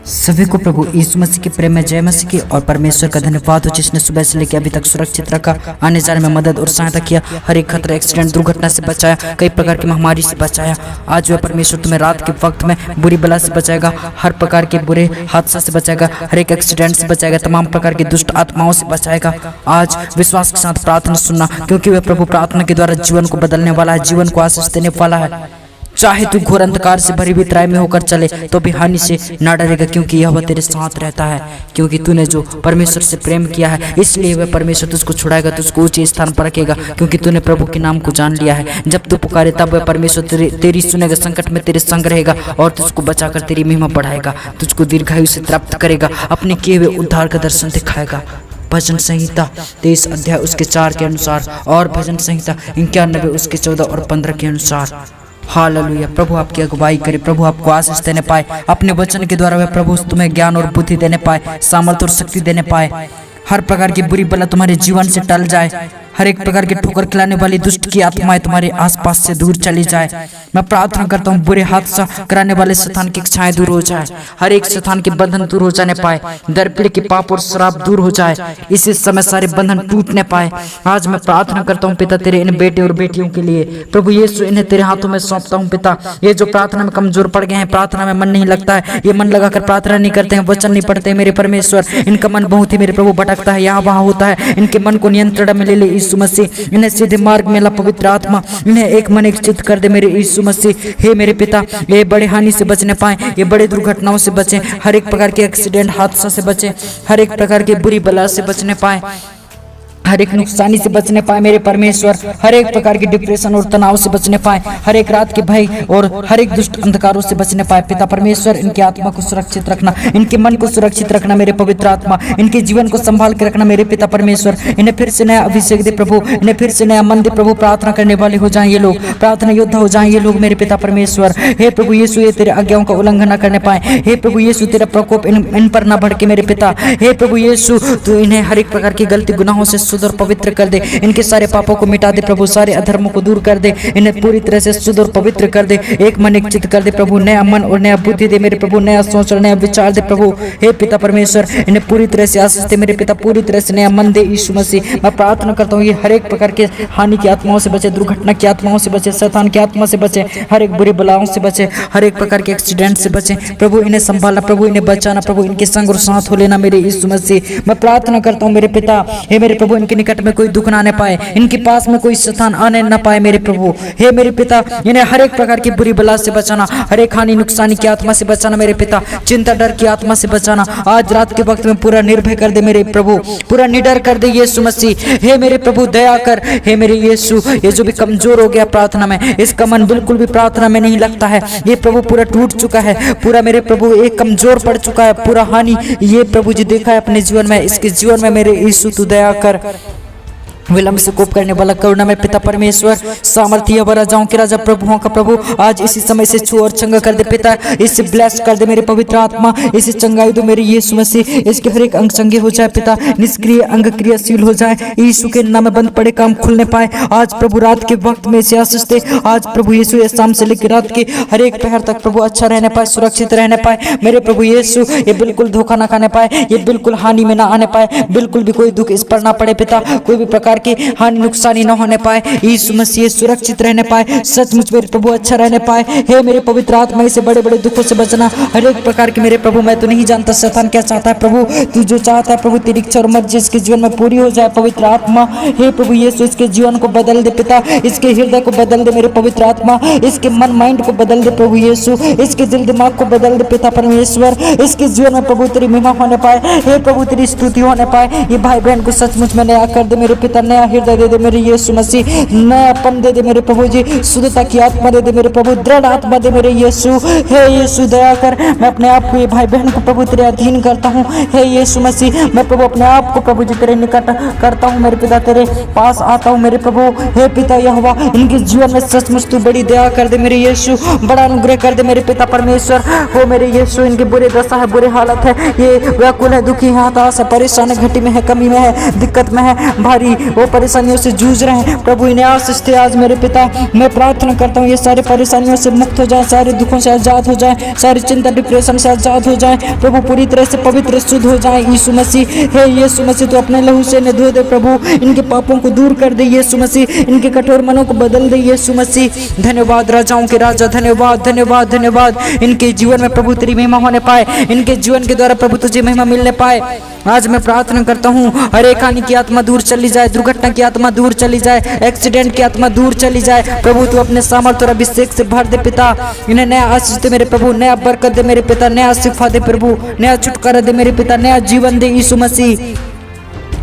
सभी को प्रभु यीशु मसीह के प्रेम में जय मसीह की और परमेश्वर का धन्यवाद हो जिसने सुबह से लेकर अभी तक सुरक्षित रखा, आने जाने में मदद और सहायता किया, हर एक खतरा एक्सीडेंट दुर्घटना से बचाया, कई प्रकार की महामारी से बचाया। आज वह परमेश्वर तुम्हें रात के वक्त में बुरी बला से बचाएगा, हर प्रकार के बुरे हादसा से बचाएगा, हर एक एक्सीडेंट से बचाएगा, तमाम प्रकार की दुष्ट आत्माओं से बचाएगा। आज विश्वास के साथ प्रार्थना सुनना, क्योंकि वह प्रभु प्रार्थना के द्वारा जीवन को बदलने वाला है, जीवन को आशीष देने वाला है। चाहे तू घोर अंधकार से भरी हुई तराई में होकर चले तो भी हानि से ना डरेगा, क्योंकि यह वह तेरे साथ रहता है। क्योंकि तूने जो परमेश्वर से प्रेम किया है, इसलिए वह परमेश्वर तुझको छुड़ाएगा, तुझको ऊंचे स्थान पर रखेगा, क्योंकि तूने प्रभु के नाम को जान लिया है। जब तू पुकारे तब वह परमेश्वर तेरी सुनेगा, संकट में तेरे संग रहेगा और तुझको बचाकर तेरी महिमा बढ़ाएगा, तुझको दीर्घायु से तृप्त करेगा, अपने किए हुए उद्धार का दर्शन दिखाएगा। भजन संहिता 23 अध्याय उसके 4 के अनुसार और भजन संहिता 91 उसके 14 और 15 के अनुसार। हालेलुया। प्रभु आपकी अगुवाई करे, प्रभु आपको आशीष देने पाए, अपने वचन के द्वारा वह प्रभु तुम्हें ज्ञान और बुद्धि देने पाए, सामर्थ्य और शक्ति देने पाए, हर प्रकार की बुरी बला तुम्हारे जीवन से टल जाए, हर एक प्रकार के ठोकर खिलाने वाली दुष्ट की आत्माएं तुम्हारे आसपास से दूर चली जाए। मैं प्रार्थना करता हूँ बुरे हादसा कराने वाले शैतान की इच्छाएं दूर हो जाए, हर एक शैतान के बंधन दूर हो जाने पाए, दर पीढ़ी के पाप और श्राप दूर हो जाए, इसी समय सारे बंधन टूटने पाए। आज मैं प्रार्थना करता हूँ पिता तेरे इन बेटे और बेटियों के लिए, प्रभु यीशु इन्हें तेरे हाथों में सौंपता हूँ पिता। ये जो प्रार्थना में कमजोर पड़ गए हैं, प्रार्थना में मन नहीं लगता है, ये मन लगाकर प्रार्थना नहीं करते हैं, वचन नहीं पढ़ते मेरे परमेश्वर, इनका मन बहुत ही मेरे प्रभु भटकता है, यहाँ वहाँ होता है, इनके मन को नियंत्रण में ले ले यीशु मसीह, इन्हें सीधे मार्ग में ला पवित्र आत्मा, इन्हें एक मन एक चित्त कर दे मेरे यीशु मसीह। हे मेरे पिता, ये बड़े हानि से बचने पाए, ये बड़े दुर्घटनाओं से बचें, हर एक प्रकार के एक्सीडेंट हादसा से बचें, हर एक प्रकार के बुरी बला से बचने पाए, हर एक नुकसानी से बचने पाए मेरे परमेश्वर, हर एक प्रकार की डिप्रेशन और तनाव से बचने पाए, हर एक रात के भय और हर एक दुष्ट अंधकारों से बचने पाए। पिता परमेश्वर इनकी आत्मा को सुरक्षित रखना, इनके मन को सुरक्षित रखना मेरे पवित्र आत्मा, इनके जीवन को संभाल के रखना मेरे पिता परमेश्वर। इन्हें फिर से नया अभिषेक दे प्रभु, इन्हें फिर से नया मन दे प्रभु, प्रार्थना करने वाले हो जाए ये लोग, प्रार्थना योद्धा हो जाए ये लोग मेरे पिता परमेश्वर। हे प्रभु यीशु ये तेरे आज्ञाओं का उल्लंघन न करने पाए, हे प्रभु यीशु तेरा प्रकोप इन पर न भड़के मेरे पिता। हे प्रभु यीशु तू इन्हें हर एक प्रकार की गलती गुनाहों से शुद्ध और पवित्र कर दे, इनके सारे पापों को मिटा दे प्रभु, सारे अधर्मों को दूर कर दे, इन्हें पूरी तरह से शुद्ध और पवित्र कर दे, एक मन एक चित्त कर दे प्रभु, नया मन और नया बुद्धि दे मेरे प्रभु, नया सोच और नया विचार दे प्रभु। हे पिता परमेश्वर इन्हें पूरी तरह से आशीष दे मेरे पिता, पूरी तरह से नया मन दे यीशु मसीह। मैं प्रार्थना करता हूँ ये हर एक प्रकार के हानि की आत्माओं से बचे, दुर्घटना की आत्माओं से बचे, शैतान की आत्मा से बचे, हर एक बुरी बलाओं से बचे, हर एक प्रकार के एक्सीडेंट से बचे प्रभु, इन्हें संभालना प्रभु, इन्हें बचाना प्रभु, इनके संग और साथ हो लेना मेरे यीशु मसीह। मैं प्रार्थना करता हूँ मेरे पिता, हे मेरे प्रभु इनके निकट में कोई दुख ना आने पाए, इनके पास में कोई शैतान आने न पाए मेरे प्रभु। हे मेरे पिता इन्हें हर एक प्रकार की बुरी बला से बचाना, हर एक हानि नुकसानी की आत्मा से बचाना मेरे पिता, चिंता डर की आत्मा से बचाना। आज रात के वक्त में पूरा निर्भय कर दे मेरे प्रभु, पूरा निडर कर दे यीशु मसीह। हे मेरे प्रभु दया कर, हे मेरे यीशु ये जो भी कमजोर हो गया प्रार्थना में, इसका मन बिल्कुल भी प्रार्थना में नहीं लगता है, ये प्रभु पूरा टूट चुका है, पूरा मेरे प्रभु एक कमजोर पड़ चुका है, पूरा हानि ये प्रभु जी देखा है अपने जीवन में, इसके जीवन में मेरे यीशु तू दया कर। विलंब से कोप करने वाला करुणा में पिता परमेश्वर, सामर्थ्य व राजाओं के राजा प्रभुओं का प्रभु, आज इसी समय से छू और चंगा कर दे पिता, इससे ब्लेस कर दे मेरे पवित्र आत्मा, इसे चंगाई दो मेरे यीशु मसीह, इसके हर एक अंग चंगे हो जाए पिता, निष्क्रिय अंग क्रियाशील हो जाए, यीशु के नाम में बंद पड़े काम खुलने पाए। आज प्रभु रात के वक्त में इसे आशीष दे, आज प्रभु यीशु ये शाम से लेकर रात के हर एक पहर तक प्रभु अच्छा रहने पाए, सुरक्षित रहने पाए मेरे प्रभु यीशु, ये बिल्कुल धोखा ना खाने पाए, ये बिल्कुल हानि में ना आने पाए, बिल्कुल भी कोई दुख इस पर ना पड़े पिता, कोई भी प्रकार की हानि नुकसानी न होने पाए, यीशु मसीह सुरक्षित रहने पाए, सचमुच मेरे प्रभु अच्छा रहने पाए। हे मेरे पवित्र आत्मा इसे बड़े बड़े दुखों से बचना, हर एक प्रकार के मेरे प्रभु, मैं तो नहीं जानता शैतान क्या चाहता है प्रभु, तू जो चाहता है प्रभु तेरी इच्छा और मर्जी इसके जीवन में पूरी हो जाए पवित्र आत्मा। हे प्रभु यीशु इसके जीवन को बदल दे पिता, इसके हृदय को बदल दे मेरे पवित्र आत्मा, इसके मन माइंड को बदल दे प्रभु यीशु, इसके दिल दिमाग को बदल दे पिता परमेश्वर, इसके जीवन में प्रभु तेरी महिमा होने पाए, हे प्रभु तेरी स्तुति होने पाए, ये भाई बहन को सचमुच में नया कर दे मेरे पिता, नया हृदय दे दे मेरे यीशु मसीह, नयापन दे दे मेरे प्रभु जी, शुद्धता की आत्मा दे दे मेरे प्रभु, दृढ़ आत्मा दे मेरे यीशु। हे यीशु दया कर, मैं अपने आप को ये भाई बहन को प्रभु तेरे अधीन करता हूँ। हे यीशु मसीह मैं प्रभु अपने आप को प्रभु जी तेरे निकट करता हूँ मेरे पिता, तेरे पास आता हूँ मेरे प्रभु। हे पिता यहोवा इनके जीवन में सचमुच तू बड़ी दया कर दे मेरे यीशु, बड़ा अनुग्रह कर दे मेरे पिता परमेश्वर। हो मेरे यीशु इनकी बुरी दशा है, बुरे हालत है, ये व्याकुल है, दुखी है, हताश है, परेशान है, घटी में है, कमी में है, दिक्कत में है, भारी वो परेशानियों से जूझ रहे हैं प्रभु, इन्हें आशीष दे आज मेरे पिता। मैं प्रार्थना करता हूँ ये सारे परेशानियों से मुक्त हो जाए, सारे दुखों से आजाद हो जाए, सारी चिंता डिप्रेशन से आजाद हो जाए प्रभु, पूरी तरह से पवित्र शुद्ध हो जाए यीशु मसीह। हे यीशु मसीह, तो अपने लहू से इन्हें धो दे प्रभु, इनके पापों को दूर कर दे यीशु मसीह, इनके कठोर मनों को बदल दे यीशु मसीह। धन्यवाद राजाओं के राजा, धन्यवाद धन्यवाद धन्यवाद। इनके जीवन में प्रभु तेरी महिमा होने पाए, इनके जीवन के द्वारा प्रभु तुझे महिमा मिलने पाए। आज मैं प्रार्थना करता हूँ हर एक हानि की आत्मा दूर चली जाए, दुर्घटना की आत्मा दूर चली जाए, एक्सीडेंट की आत्मा दूर चली जाए प्रभु। तू अपने सामर्थ्य और अभिषेक से भर दे पिता, इन्हें नया आशीष दे मेरे प्रभु, नया बरकत दे मेरे पिता, नया शिफा दे प्रभु, नया छुटकारा दे मेरे पिता, नया जीवन दे यीशु मसीह।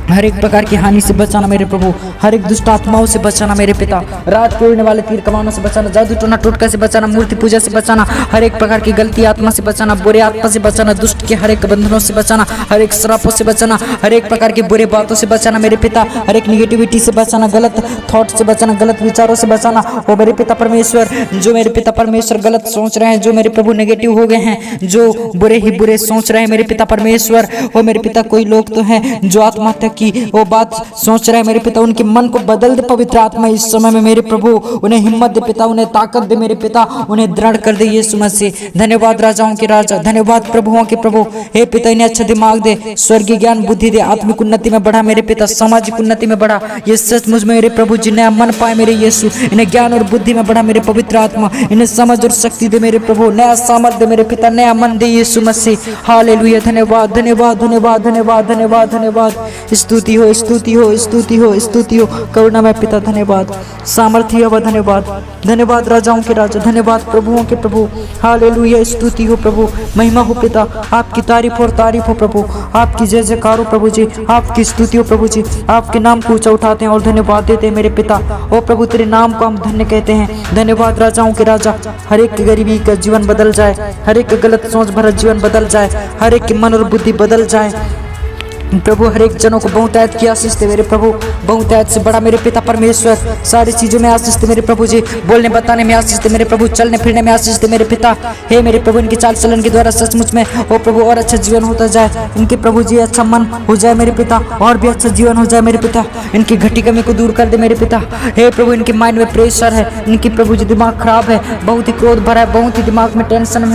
हर एक प्रकार की हानि से बचाना मेरे प्रभु, हर एक दुष्ट आत्माओं से बचाना मेरे पिता, रात को उड़ने वाले तीर कमानों से बचाना, जादू टोना टोटका से बचाना, मूर्ति पूजा से बचाना, हर एक प्रकार की गलती आत्मा से बचाना, बुरे आत्मा से बचाना, दुष्ट के हर एक बंधनों से बचाना, हर एक श्रापों से बचाना, हर एक प्रकार की बुरे बातों से बचाना मेरे पिता, हर एक निगेटिविटी से बचाना, गलत थॉट से बचाना, गलत विचारों से बचाना। ओ मेरे पिता परमेश्वर, जो मेरे पिता परमेश्वर गलत सोच रहे हैं, जो मेरे प्रभु नेगेटिव हो गए हैं, जो बुरे ही बुरे सोच रहे हैं मेरे पिता परमेश्वर, ओ मेरे पिता कोई लोग तो हैं जो आत्महत्या की वो बात सोच रहे हैं मेरे पिता, उनके मन को बदल दे पवित्र आत्मा इस समय में मेरे प्रभु, उन्हें हिम्मत दे पिता, उन्हें ताकत दे मेरे पिता, उन्हें दृढ़ कर दे यीशु मसीह। धन्यवाद राजाओं के राजा, धन्यवाद प्रभुओं के प्रभु। हे पिता इन्हें अच्छा दिमाग दे, स्वर्गीय ज्ञान बुद्धि दे, आत्मिक उन्नति में बढ़ा मेरे पिता, सामाजिक उन्नति में बढ़ा ये सचमुच में मेरे प्रभु, जिन्हें मन पाए मेरे यीशु, इन्हें ज्ञान और बुद्धि में बढ़ा मेरे पवित्र आत्मा, इन्हें समझ और शक्ति दे मेरे प्रभु, नया सामर्थ्य दे मेरे पिता, नया मन दे यीशु मसीह। हालेलुया, धन्यवाद धन्यवाद धन्यवाद धन्यवाद धन्यवाद धन्यवाद। स्तुति हो स्तुति हो स्तुति हो स्तुति हो करुणा में पिता, धन्यवाद सामर्थ्य व धन्यवाद, धन्यवाद राजाओं के राजा, धन्यवाद प्रभुओं के प्रभु। हालेलुया, स्तुति हो प्रभु, महिमा हो पिता, आपकी तारीफ और तारीफ हो प्रभु, आपकी जय जयकार हो प्रभु जी, आपकी स्तुति हो प्रभु जी, आपके नाम को ऊंचा उठाते हैं और धन्यवाद देते हैं मेरे पिता। ओ प्रभु तेरे नाम को हम धन्य कहते हैं। धन्यवाद राजाओं के राजा। हर एक की गरीबी का जीवन बदल जाए, हर एक गलत सोच भरा जीवन बदल जाए, हर एक की मन और बुद्धि बदल जाए प्रभु, हर एक जनों को बहुतायत की आशीष दे मेरे प्रभु, बहुतायत से बड़ा मेरे पिता परमेश्वर, सारी चीजों में आशीष दे मेरे प्रभु जी, बोलने बताने में आशीष दे मेरे प्रभु, चलने फिरने में आशीष दे मेरे पिता। हे मेरे प्रभु, इनके चाल चलन के द्वारा सचमुच में ओ प्रभु और अच्छा जीवन होता जाए, इनके प्रभु जी अच्छा मन हो जाए मेरे पिता, और भी अच्छा जीवन हो जाए मेरे पिता, इनकी घटी कमी को दूर कर दे मेरे पिता। हे प्रभु, इनके माइंड में प्रेशर है, इनकी प्रभु जी दिमाग खराब है, बहुत ही क्रोध भरा है, बहुत ही दिमाग में टेंशन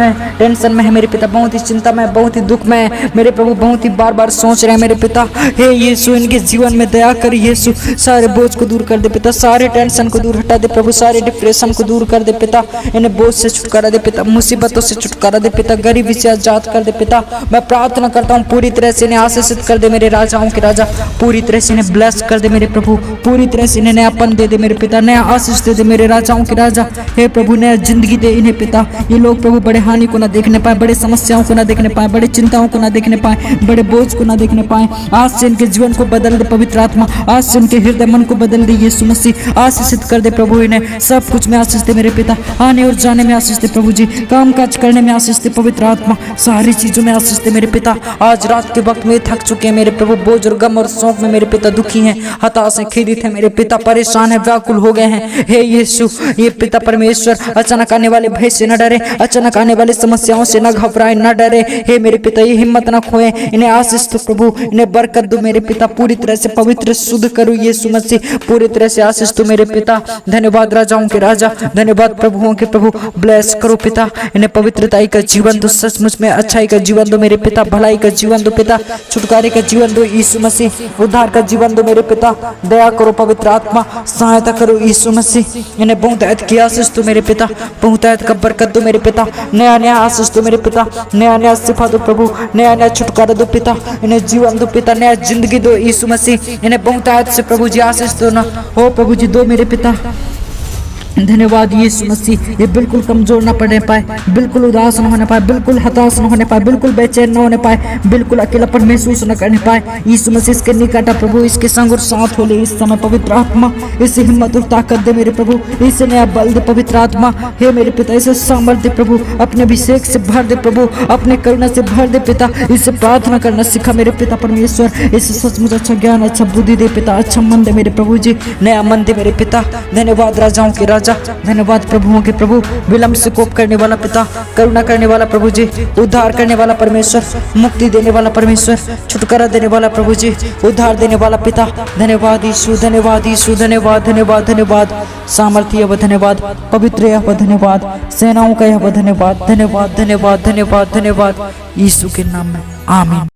में है मेरे पिता, बहुत ही चिंता में, बहुत ही दुख में मेरे प्रभु, बहुत ही बार बार सोच रहे हैं मेरे पिता। हे यीशु, इनके जीवन में दया कर यीशु, सारे बोझ को दूर कर दे पिता, सारे टेंशन को दूर हटा दे प्रभु, सारे डिप्रेशन को दूर कर दे पिता, इन्हें बोझ से छुटकारा दे पिता, मुसीबतों से छुटकारा दे पिता, गरीबी से आजाद कर दे पिता। मैं प्रार्थना करता हूँ पूरी तरह से इन्हें आशीषित कर दे मेरे राजाओं के राजा, पूरी तरह से इन्हें ब्लेस कर दे मेरे प्रभु, पूरी तरह से इन्हें नयापन दे दे मेरे पिता, नया आशीष दे दे मेरे राजाओं के राजा। हे प्रभु, नया जिंदगी दे इन्हें पिता। ये लोग प्रभु बड़े हानि को ना देखने पाए, बड़े समस्याओं को ना देखने पाए, बड़े चिंताओं को ना देखने पाए, बड़े बोझ को ना देखने पाए। आज से इनके जीवन को बदल दे पवित्र आत्मा, आज से इनके हृदय मन को बदल दे यीशु मसीह, आशीषित कर दे प्रभु, इन्हें सब कुछ में आशीष दे मेरे पिता, आने और जाने में आशीष दे प्रभु जी, काम काज करने में आशीष दे पवित्र आत्मा, सारी चीजों में आशीष दे मेरे पिता। आज रात के वक्त में थक चुके हैं मेरे प्रभु, बोझ और गम और शौक में मेरे पिता दुखी हैं, हताश हैं, खेदित हैं मेरे पिता, परेशान है, व्याकुल हो गए हैं। हे यीशु, ये पिता परमेश्वर, अचानक आने वाले भय से न डरे, अचानक आने वाली समस्याओं से न घबराए, न डरे। हे मेरे पिता, ये हिम्मत न खोए, इन्हें आशीष दो प्रभु, इन्हें बरकत दो मेरे पिता, पूरी तरह से पवित्र शुद्ध करो यीशु मसीह, पूरी तरह से आशीष दो मेरे पिता। धन्यवाद राजाओं के राजा, धन्यवाद प्रभुओं के प्रभु, ब्लेस करो पिता, इन्हें पवित्रताई का जीवन दो, सचमुच में अच्छाई का जीवन दो मेरे पिता, भलाई का जीवन दो पिता, छुटकारे का जीवन दो यीशु मसीह, उद्धार का जीवन दो मेरे पिता। दया करो पवित्र आत्मा, सहायता करो यीशु मसीह, इन्हें बहुतायत की आशीष दो मेरे पिता, बहुतायत का बरकत दो मेरे पिता, नया नया आशीष दो मेरे पिता, नया नया शिफा दो प्रभु, नया नया छुटकारा दो पिता, इन्हें जीवन दो पिता, नया जिंदगी दो यीशु मसीह, इन्हें बहुतायत से प्रभु जी आशीष दो ना हो प्रभु जी, दो मेरे पिता। धन्यवाद यीशु मसीह, ये बिल्कुल कमजोर न पड़ने पाए, बिल्कुल उदास न होने पाए, बिल्कुल हताश न होने पाए, बिल्कुल बेचैन न होने पाए, बिल्कुल अकेलापन महसूस न करने पाए। यीशु मसीह इसके निकट प्रभु, इसके संग और साथ हो ले इस समय पवित्र आत्मा, इसे हिम्मत और ताकत दे मेरे प्रभु, इसे नया बल दे पवित्र आत्मा। हे मेरे पिता, इसे सामर्थ्य दे प्रभु, अपने अभिषेक से भर दे प्रभु, अपने करुणा से भर दे पिता, इसे प्रार्थना करना सिखा मेरे पिता परमेश्वर, इसे सचमुच अच्छा ज्ञान, अच्छा बुद्धि दे पिता, अच्छा मन दे मेरे प्रभु जी, नया मन दे मेरे पिता। धन्यवाद राजाओं के राजा, राजा, धन्यवाद प्रभुओं के प्रभु, विलंब से कोप करने वाला पिता, करुणा करने वाला प्रभु जी, उद्धार करने वाला परमेश्वर, मुक्ति देने वाला परमेश्वर, छुटकारा देने वाला प्रभु जी, उद्धार देने वाला पिता। धन्यवाद यीशु, धन्यवाद यीशु, धन्यवाद धन्यवाद धन्यवाद। सामर्थ्य यहोवा धन्यवाद, पवित्र यहोवा धन्यवाद, सेनाओं का यहोवा धन्यवाद, धन्यवाद धन्यवाद धन्यवाद धन्यवाद, यीशु के नाम में आमीन।